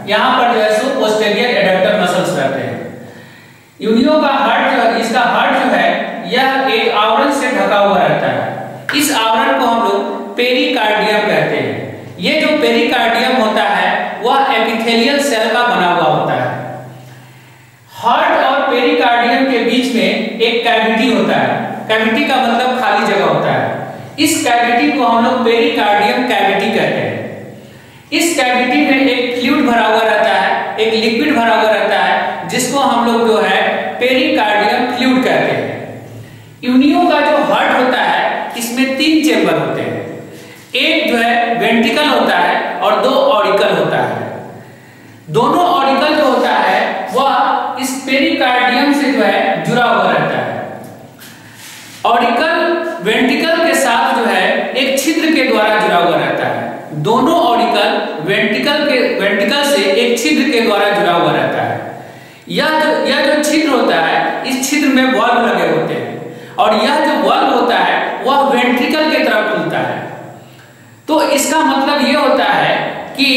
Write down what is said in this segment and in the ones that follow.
यहाँ पर जो है सो पोस्टीरियर एडक्टर मसल्स रहते हैं। यूनियो का हार्ट जो है, इसका हार्ट जो है यह एक आवरण से ढका हुआ रहता है। इस आवरण को हम लोग पेरिकार्डियम कहते हैं। ये जो पेरिकार्डियम होता है वह एपिथेलियल सेल का बना हुआ होता है। हार्ट और पेरिकार्डियम के बीच में एक कैविटी होता है। कैविटी का मतलब खाली जगह होता है। इस कैविटी को हम लोग पेरिकार्डियम कैविटी कहते हैं। इस कैविटी में एक फ्लूइड भरा हुआ रहता है, एक लिक्विड भरा हुआ रहता है, जिसको हम लोग जो है पेरिकार्डियम फ्लूइड कहते हैं। यूनियो का जो हार्ट होता है इसमें 3 चेंबर होते हैं। एक जो है वेंट्रिकल होता है और 2 ऑरिकल होता है। दोनों ऑरिकल जो होता है वह इस पेरिकार्डियम से जो है जुड़ा हुआ रहता है। ऑरिकल वेंट्रिकल के साथ जो है एक छिद्र के द्वारा जुड़ा हुआ रहता है। दोनों ऑरिकल वेंट्रिकल से एक छिद्र के द्वारा जुड़ा हुआ रहता है। यह जो छिद्र होता है इस छिद्र में वाल्व लगे होते हैं और यह जो वाल्व होता है वह वेंट्रिकल के तरफ खुलता है। तो इसका मतलब यह होता है कि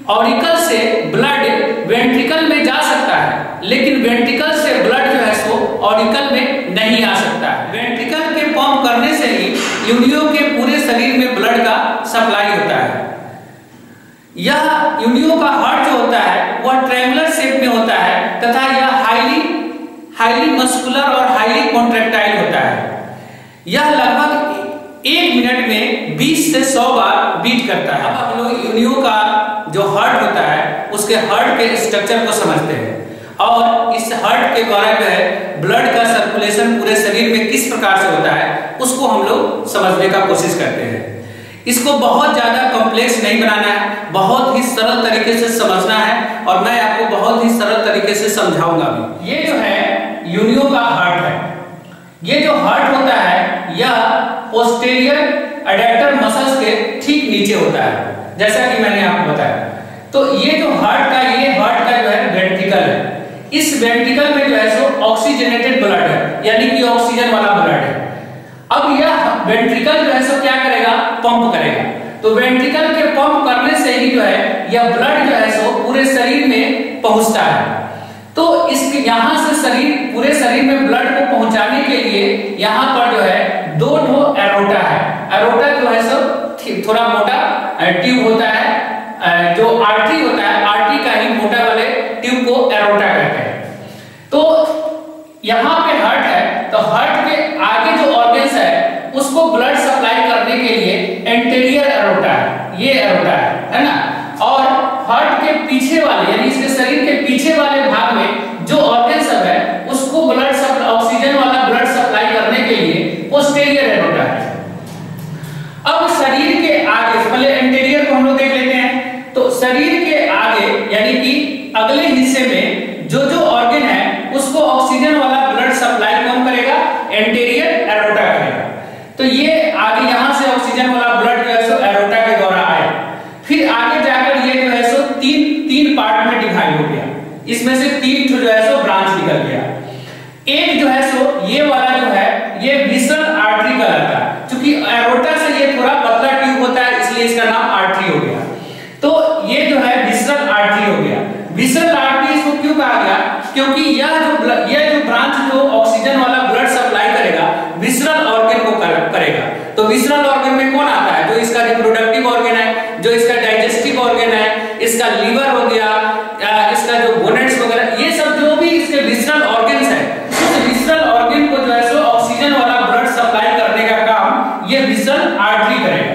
ऑरिकल से ब्लड वेंट्रिकल में जा सकता है, लेकिन वेंट्रिकल से ब्लड जो है सो ऑरिकल में नहीं आ सकता है। वेंट्रिकल के पंप करने से ही यूनियो के पूरे शरीर में ब्लड का सप्लाई होता है। यह यूनियो का हार्ट जो होता है वह ट्रायंगुलर शेप में होता है तथा यह हाईली मस्कुलर और हाईली कॉन्ट्रैक्टाइल होता है। यह लगभग 1 मिनट में 20 से 100 बार बीट करता है। अब हम लोग यूनियो का जो हार्ट होता है उसके हार्ट के स्ट्रक्चर को समझते हैं और इस हार्ट के द्वारा जो है ब्लड का सर्कुलेशन पूरे शरीर में किस प्रकार से होता है उसको हम लोग समझने का कोशिश करते हैं। इसको बहुत ज्यादा कॉम्प्लेक्स नहीं बनाना है, बहुत ही सरल तरीके से समझना है और मैं आपको बहुत ही सरल तरीके से समझाऊंगा भी। ये जो है यूनियो का हार्ट है। ये जो हार्ट होता है यह पोस्टीरियर एडक्टर मसल्स के ठीक नीचे होता है, जैसा कि मैंने आपको बताया। तो ये जो हार्ट का जो है वेंट्रिकल है। इस वेंट्रिकल में जो है सो ऑक्सीजनेटेड ब्लड है, यानी कि ऑक्सीजन वाला ब्लड है। अब यह वेंट्रिकल जो है सो क्या करेगा, पंप करेगा। तो वेंट्रिकल के पंप करने से ही जो है यह ब्लड जो है सो पूरे शरीर में पहुंचता है। तो इसके यहाँ से पूरे शरीर में ब्लड को पहुंचाने के लिए यहाँ पर जो है 2 एरोटा है। एरोटा जो है सो थोड़ा मोटा ट्यूब होता है, जो आर्टरी होता है, आर्टरी का ही मोटा वाले ट्यूब को एरोटा कहते हैं। तो यहाँ पे हार्ट है, तो हार्ट के आगे जो ऑर्गन्स है उसको ब्लड सप्लाई करने के लिए एंटीरियर एरोटा है, ये एरोटा है ना। और हार्ट के पीछे वाले यानी इसके शरीर के पीछे वाले भाग में जो ऑर्गन सब है उसको ब्लड ऑक्सीजन वाला ब्लड सप्लाई करने के लिए पोस्टीरियर एरोटा है। अब शरीर के आगे, पहले एंटीरियर को हम लोग देख लेते हैं। तो शरीर के आगे यानी कि अगले हिस्से में जो ऑर्गन है उसको ऑक्सीजन वाला ब्लड सप्लाई कौन करेगा, एंटीरियर एरोटा करेगा। तो ये आगे यहाँ से ऑक्सीजन वाला ब्लड जो है सो एरोटा के द्वारा आए, फिर आगे जाकर ये जो है सो तीन पार्ट में डिवाइड हो गया। इसमें से 3 जो है सो ब्रांच निकल गया। एक जो है सो ये वाला जो है ये विसरल आर्टरी कहलाता है। क्योंकि एरोटा से ये थोड़ा पतला ट्यूब होता है इसलिए इसका नाम आर्टरी हो गया। तो ये जो है विसरल आर्टरी हो गया। विसरल आर्टरी इसको क्यों कहा गया, क्योंकि यह जो ब्रांच जो ऑक्सीजन वाला ब्लड सप्लाई करेगा विसरल ऑर्गन को करेगा। तो विसरल ऑर्गन में कौन आता है, जो इसका रिप्रोडक्टिव ऑर्गन है, जो इसका डाइजेस्टिव ऑर्गन है, इसका लीवर हो गया, इसका जो गोनेट्स वगैरह, ये सब जो भी इसके विसरल ऑर्गन्स है, उस विसरल ऑर्गन को जो है सो ऑक्सीजन वाला ब्लड सप्लाई करने का काम ये विसरल आर्टरी करेगा।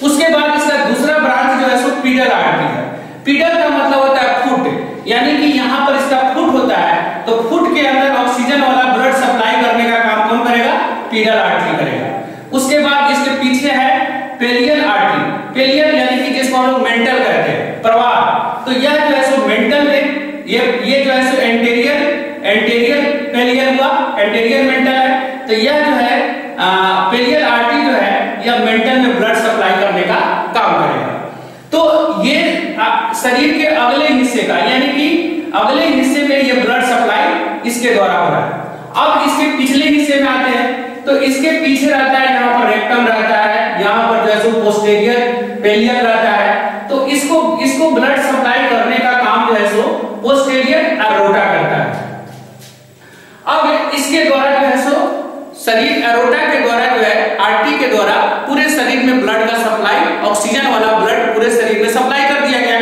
उसके बाद इसका दूसरा ब्रांच जो है सो पीडल आर्टरी है। पीडल का मतलब होता है फुट, यानी कि यहाँ पर इसका फुट होता है। तो फुट के अंदर ऑक्सीजन वाला ब्लड सप्लाई करने का काम कौन करेगा, पीडल आर्टरी करेगा। उसके बाद इसके पीछे है पेलियल आर्टरी। पेलियल यानी कि जिसको हम लोग मेंटल कहते हैं, प्रवाह। तो यह जो है सो मेंटल में ये जो है सो एंटीरियर पेलियल हुआ, एंटीरियर मेंटल है। तो यह जो है पेलियल आर्टरी जो है यह मेंटल में ब्लड सप्लाई करने का काम करेगा। तो ये शरीर के अगले हिस्से का यानी कि अगले हिस्से में ये ब्लड सप्लाई इसके द्वारा हो रहा है। अब इसके पिछले हिस्से में आते हैं। तो इसके पीछे रहता है, यहाँ पर रेक्टम रहता है, यहाँ पर जो है सो पोस्टीरियर पेलियल रहता है। तो तो इसको ब्लड सप्लाई करने का काम जो है सो पोस्टीरियर एरोटा करता है। अब इसके द्वारा जो है सो शरीर एरोटा के द्वारा जो है आर्टरी के द्वारा पूरे शरीर में ब्लड का सप्लाई, ऑक्सीजन वाला ब्लड पूरे शरीर में सप्लाई कर दिया गया।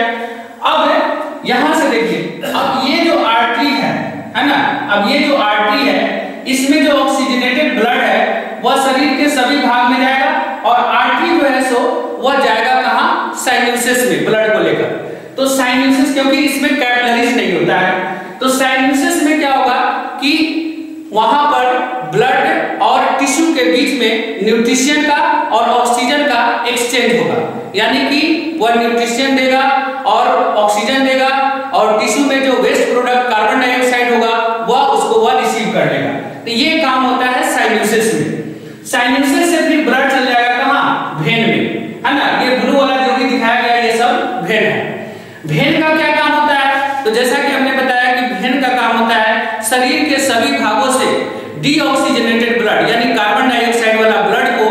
अब यहां से देखिए, अब ये जो आर्टरी है ना, अब ये जो आर्टरी है इसमें जो ऑक्सीजनेटेड ब्लड है वह शरीर के सभी भाग में जाएगा और आर्टरी जो है सो वह जाएगा कहां, साइनसेस में ब्लड को लेकर। तो साइनसेस, क्योंकि इसमें कैपिलरीज नहीं होता है, तो साइनसेस में क्या होगा कि वहां पर ब्लड और टिश्यू के बीच में न्यूट्रिशन का और ऑक्सीजन का एक्सचेंज होगा, यानी कि वह न्यूट्रिशन देगा और ऑक्सीजन देगा और टिश्यू में जो वेस्ट प्रोडक्ट कार्बन डाइऑक्साइड होगा वह रिसीव कर लेगा। तो ये काम होता है साइनसेस में। साइनसेस से फिर ब्लड चल जाएगा कहां, वेन में, है ना। ये ब्लू वाला जो भी दिखाया गया ये सब वेन है। वेन का क्या काम होता है, तो जैसा कि हमने बताया कि वेन का काम होता है शरीर के सभी भागों से डीऑक्सीजनेटेड ब्लड यानी कार्बन डाइऑक्साइड वाला ब्लड को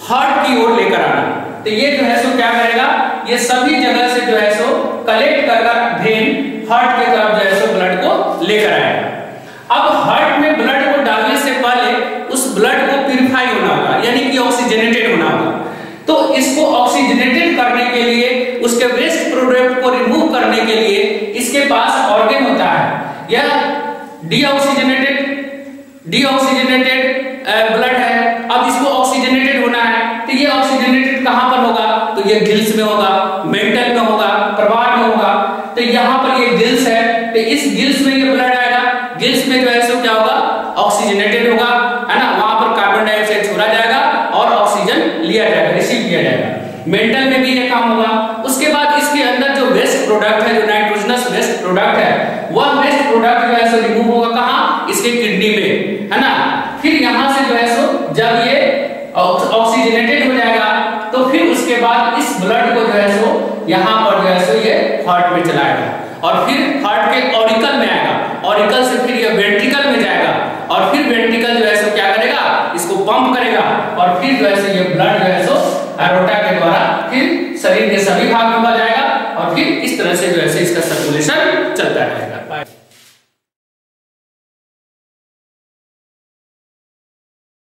हार्ट की ओर लेकर आना। तो ये जो है सो क्या करेगा, ये सभी जगह से जो है सो कलेक्ट कर वेन हार्ट के तरफ जो है सो ब्लड को लेकर आएगा। अब हार्ट में ब्लड को डालने से पहले उस ब्लड को प्यूरिफाई होना होगा, यानी कि ऑक्सीजनेटेड होना होगा। तो इसको ऑक्सीजनेटेड करने के लिए, उसके वेस्ट प्रोडक्ट को रिमूव करने के लिए इसके पास ऑर्गन होता है। यह डीऑक्सीजनेटेड ब्लड है। अब इसको ऑक्सीजनेटेड होना है, तो ये ऑक्सीजनेटेड कहां पर होगा, तो ये गिल्स में होगा, मेंटल में होगा, प्रवाह में होगा। तो यहाँ पर ये गिल्स है, तो इस गिल्स में ये ब्लड आएगा। गिल्स में जो है सो क्या होगा, ऑक्सीजनेटेड होगा, है ना। वहां पर कार्बन डाइऑक्साइड छोड़ा जाएगा और ऑक्सीजन लिया जाएगा, रिसीव किया जाएगा। मेंटल में भी ये काम होगा। उसके बाद इसके अंदर जो वेस्ट प्रोडक्ट है, जो नाइट्रोजनस वेस्ट प्रोडक्ट है, वह वेस्ट प्रोडक्ट जो है सो रिमूव होगा कहां, इसके किडनी में, है ना। फिर यहां से जो है सो जब ये ऑक्सीजनेटेड हो जाएगा तो फिर उसके बाद इस ब्लड को जो है सो यहां पर जो है सो ये हार्ट में चलाएगा और फिर हार्ट के ऑरिकल में आएगा। ऑरिकल से फिर ये वेंट्रिकल में जाएगा और फिर वेंट्रिकल जो है सो क्या करेगा, इसको पंप करेगा और फिर जो है सो ये ब्लड जो